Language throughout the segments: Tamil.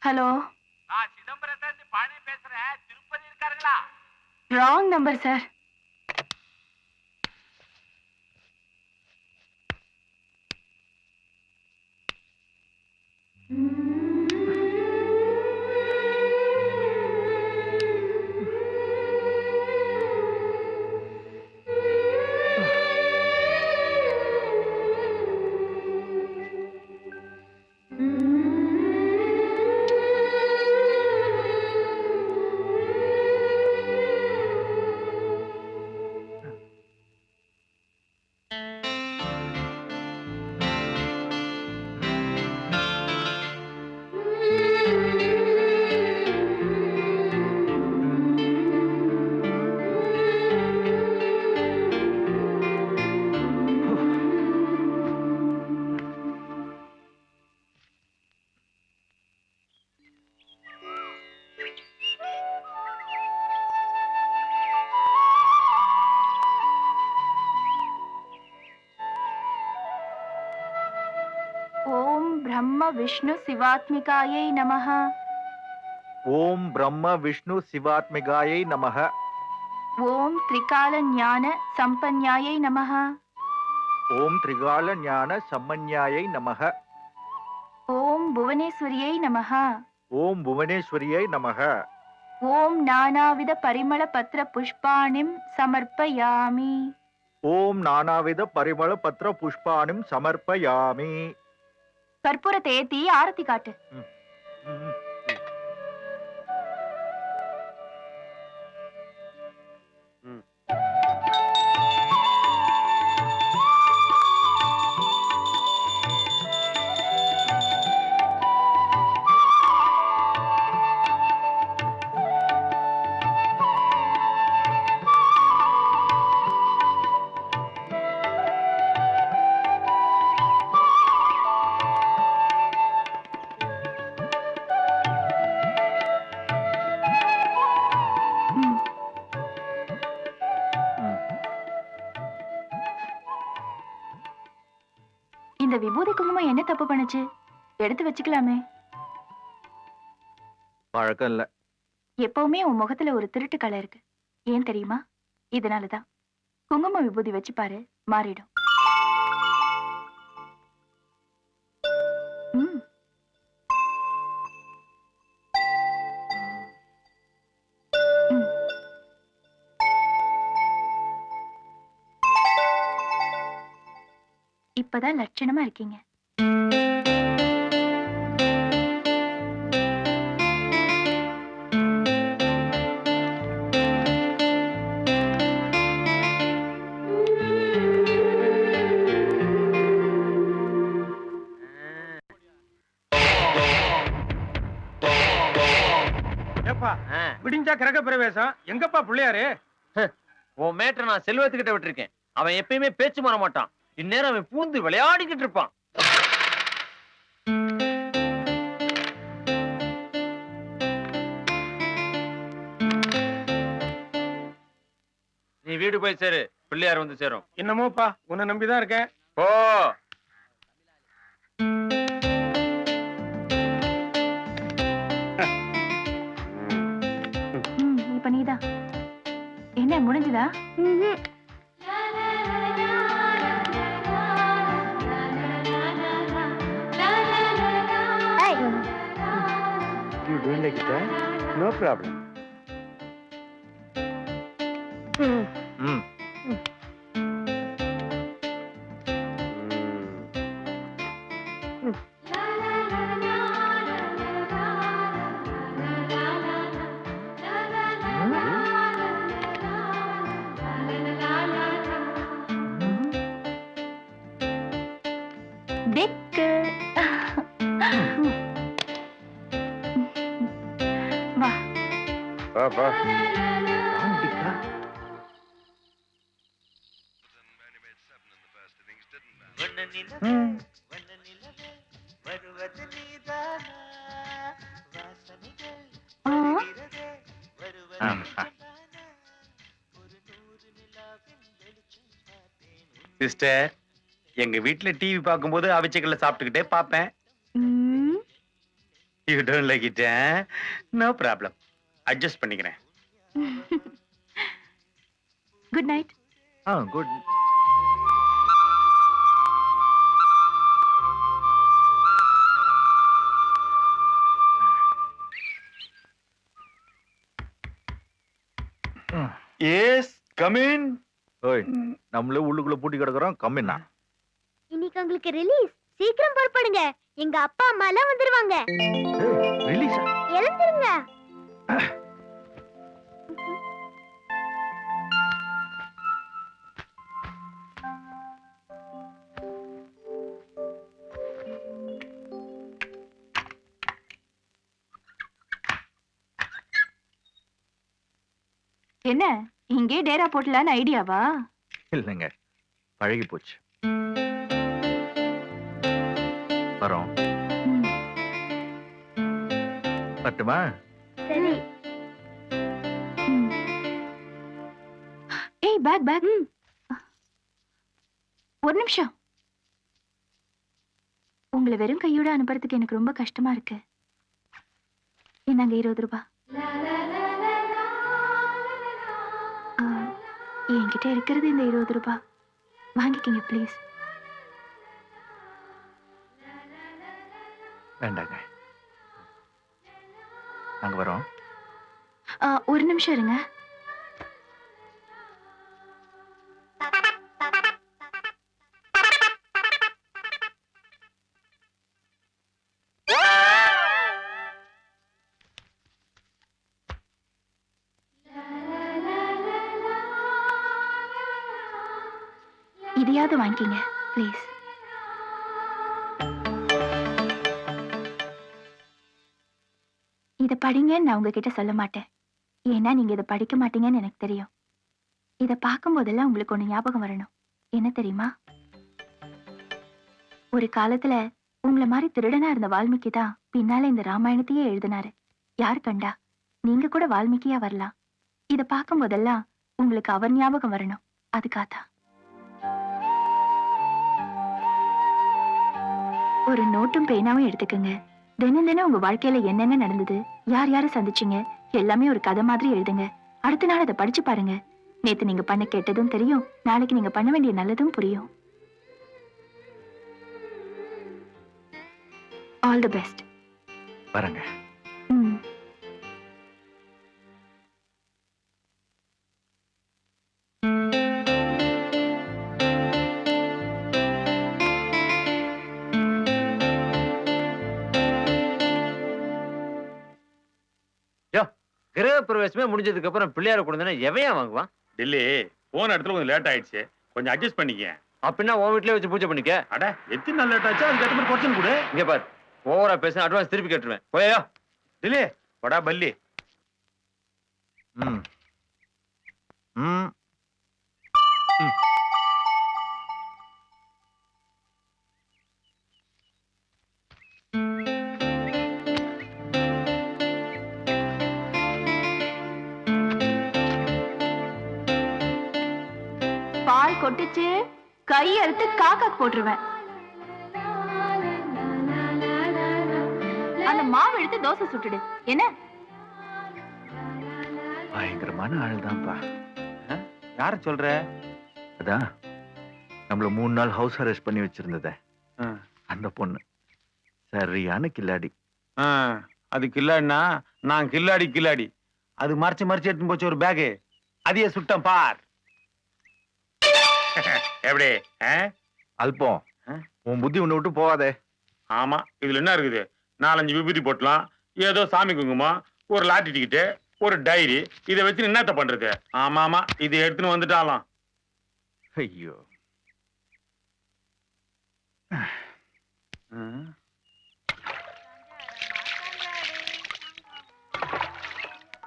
ஹலோ. நான் சிதம்பரத்துல இருந்து பாணி பேசுறேன். திருப்பதி இருக்காருங்களா? Wrong number sir. ஓம் பிரம்ம விஷ்ணு சிவாத்மிகாயை நமஹ. ஓம் பிரம்ம விஷ்ணு சிவாத்மிகாயை நமஹ. ஓம் திரிகால ஞான சம்பன்யாயை நமஹ. ஓம் திரிகால ஞான சம்மன்யாயை நமஹ. ஓம் புவனேஸ்வரியை நமஹ. ஓம் புவனேஸ்வரியை நமஹ. ஓம் நானாவித பரிமள பத்ர புஷ்பாணிம் சமர்ப்பயாமி. ஓம் நானாவித பரிமள பத்ர புஷ்பாணிம் சமர்ப்பயாமி. கற்பூரத்தை ஏத்தி ஆரத்தி காட்டு. ம். ம். இந்த விபூதி குங்குமம் என்ன தப்பு பண்ணுச்சு? எடுத்து வச்சுக்கலாமே. பழக்கம் இல்ல. எப்பவுமே உன் முகத்துல ஒரு திருட்டு கலை இருக்கு. ஏன் தெரியுமா? இதனாலதான். குங்கும விபூதி வச்சு பாரு, மாறிடும். ம். ம். இப்பதான் லட்சணமா இருக்கீங்க. ஏப்பா விடிஞ்சா கிரக பிரவேசம். எங்கப்பா பிள்ளையாரு? உன் மேட்டரை நான் செல்வத்துக்கிட்ட விட்டுருக்கேன். அவன் எப்பயுமே பேச்சு மாற மாட்டான். இந்நேரம் அவன் பூந்து விளையாடிக்கிட்டு இருப்பான். நீ வீடு போய் சேரு, பிள்ளையார் வந்து சேரும். என்னமோப்பா, உன்னை நம்பிதான் இருக்கேன். ஓ இப்ப நீதான். என்ன முடிஞ்சுதா? You don't like it, huh? No problem. ம். திக்கு. வா. வா. ஆண்டிக்கா. சிஸ்டர், எங்க வீட்டுல டிவி பார்க்கும்போது அவிச்சக்கல்ல சாப்பிட்டுக்கிட்டே பாப்பேன். You don't like it? No problem, adjust பண்ணிக்கிறேன். Good night. Good. Yes come in. ஓய், நம்மளே உள்ளுக்குள்ள பூட்டி கிடக்குறோம். கம்மின்னா இன்னைக்கு உங்களுக்கு ரிலீஸ். சீக்கிரம் புறப்படுங்க. எங்க அப்பா அம்மா எல்லாம் வந்துருவாங்க. ரிலீஸா? எழுந்துருங்க. என்ன இங்கே டேரா போட்டலான்னு ஐடியாவா? இல்லைங்க, பழகி போச்சு. வரோம். ம். பட்டுமா? சரி. ம். ஏய் பேக் பேக். ஒரு நிமிஷம். உங்களை வெறும் கையோட அனுப்புறதுக்கு எனக்கு ரொம்ப கஷ்டமா இருக்கு. என்னங்க 20 ரூபாய். என்கிட்ட இருக்கிறது இந்த 20 ரூபாய். வாங்கிக்கங்க ப்ளீஸ். வேண்டாங்க, நாங்க வரோம். ஒரு நிமிஷம் இருங்க. இதையாவது வாங்கிக்கங்க ப்ளீஸ். இதை படிங்கன்னு நான் உங்ககிட்ட சொல்ல மாட்டேன். ஏன்னா நீங்க இதை படிக்க மாட்டீங்கன்னு எனக்கு தெரியும். இதை பார்க்கும் போதெல்லாம் உங்களுக்கு ஒண்ணு ஞாபகம் வரணும். என்ன தெரியுமா? ஒரு காலத்துல உங்களை மாதிரி திருடனா இருந்த வால்மீகி தான் பின்னால இந்த ராமாயணத்தையே எழுதினாரு. யார் கண்டா? நீங்க கூட வால்மீகியா வரலாம். இதை பார்க்கும் போதெல்லாம் உங்களுக்கு அவர் ஞாபகம் வரணும். அதுக்காகத்தான். ஒரு நோட்டும் பேனாவும் எடுத்துக்கங்க. தினம் தினம் உங்க வாழ்க்கையில என்னென்ன நடந்தது, யார் யாரை சந்திச்சீங்க, எல்லாமே ஒரு கதை மாதிரி எழுதுங்க. அடுத்த நாள் அதை படிச்சு பாருங்க. நேத்து நீங்க பண்ண கெட்டதும் தெரியும், நாளைக்கு நீங்க பண்ண வேண்டிய நல்லதும் புரியும். All the best. வரங்க. கிரக பிரவேசமே முடிஞ்சதுக்கு அப்புறம் பிள்ளையார கொண்டு எவையா வாங்குவான்? டெல்லி போன இடத்துல கொஞ்சம் லேட் ஆயிடுச்சு, கொஞ்சம் அட்ஜஸ்ட் பண்ணிக்க. அப்படின்னா உன் வீட்லயே வச்சு பூஜை பண்ணிக்க. அட எத்தனை நாள் லேட் ஆச்சு, அதுக்கு ஏற்ற மாதிரி குறைச்சு கொடு. இங்க பாரு, ஓவரா பேச அட்வான்ஸ் திருப்பி கேட்டுருவேன். போயா டெல்லி வடா பல்லி. ம் ம் பால் கொட்டிச்சு கை அறுத்து காக்கா போட்டுருவேன். அந்த மாவு எடுத்து தோசை சுட்டுடு. என்ன? பயங்கரமான ஆள் தான்ப்பா. யார சொல்ற? அதான் நம்மள 3 நாள் ஹவுஸ் அரெஸ்ட் பண்ணி வச்சிருந்தத அந்த பொண்ணு. சரியான கில்லாடி. அது கில்லாடினா நான் கில்லாடி கில்லாடி. அது மறைச்சு மறைச்சு எடுத்து போச்சு ஒரு பேகு. அதையே சுட்டம் பார். எப்படி அல்பம், உன் புத்தி உன்னை விட்டு போவாதே. ஆமா, இதுல என்ன இருக்குது? 4-5 விபூதி போட்டலாம், ஏதோ சாமி குங்குமம், ஒரு லாட்டி டிக்கெட்டு, ஒரு டைரி. இதை வச்சு என்னத்த பண்றது? ஆமா ஆமா, இதை எடுத்துன்னு வந்துட்டாலாம். ஐயோ,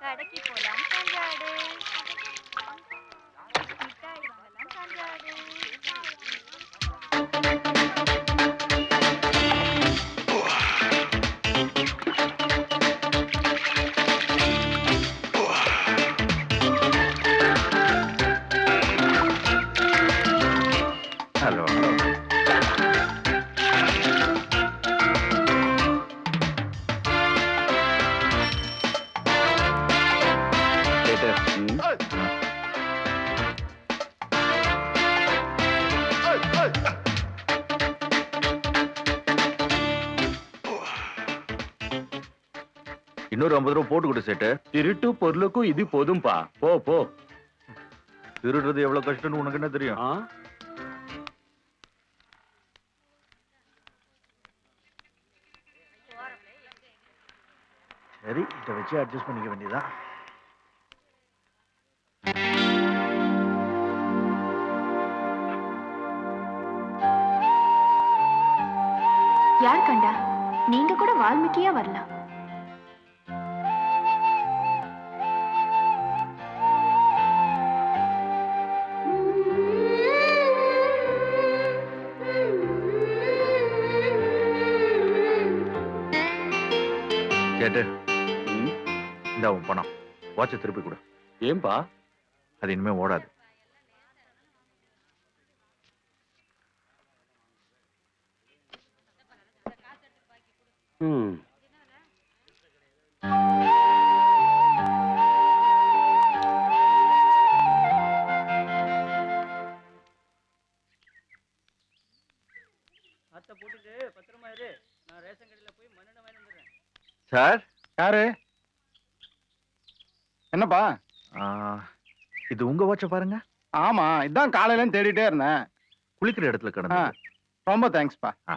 கடைக்கு போலாம் கஞ்சாடு. மிட்டாய் வாங்கலாம் கஞ்சாடு. ஹலோ. இன்னொரு 50 ரூபா போட்டு கொடு சேட்டு. திருட்டு பொருளுக்கும் இது போதும்பா. போ போ. திருடுறது எவ்வளவு கஷ்டம்னு உனக்கு என்ன தெரியும்? ஆ? சரி, இதை வச்சு அட்ஜஸ்ட் பண்ணிக்க வேண்டியதான். யார் கண்டா, நீங்க கூட வால்மீகியா வரலாம். சேட்டு, ம், இந்த உன் பணம். வாட்சை திருப்பி கொடு. ஏன்பா? அது இனிமே ஓடாது. ம். சார், யாரு? என்னப்பா? ஆ, இது உங்க வாட்சை பாருங்க. ஆமா, இதான் காலையில தேடிட்டே இருந்தேன். குளிக்கிற இடத்துல கிடந்தது. ரொம்ப தேங்க்ஸ்ப்பா. ஆ.